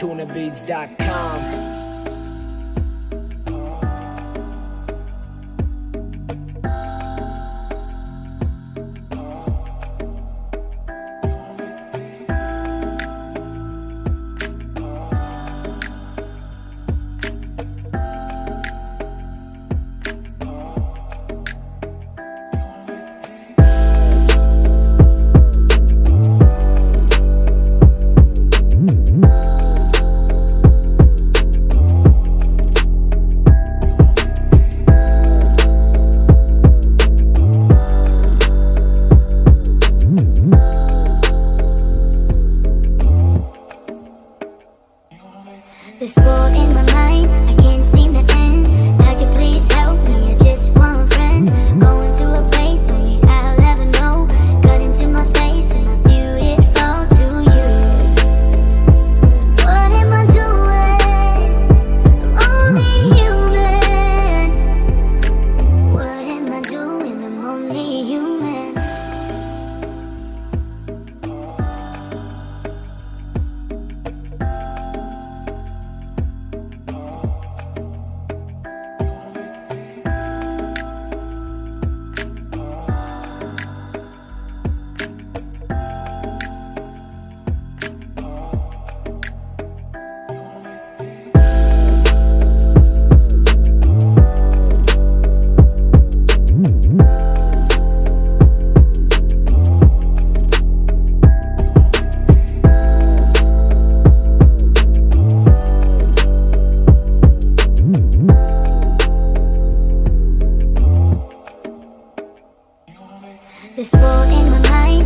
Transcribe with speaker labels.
Speaker 1: tunabeats.com.
Speaker 2: This war in my mind, I can't seem to end. God, you please help me, I just want friends. Going to a place only I'll ever know. Cut into my face and I viewed it fall to you. What am I doing? I'm only human. What am I doing? I'm only human. This war in my mind,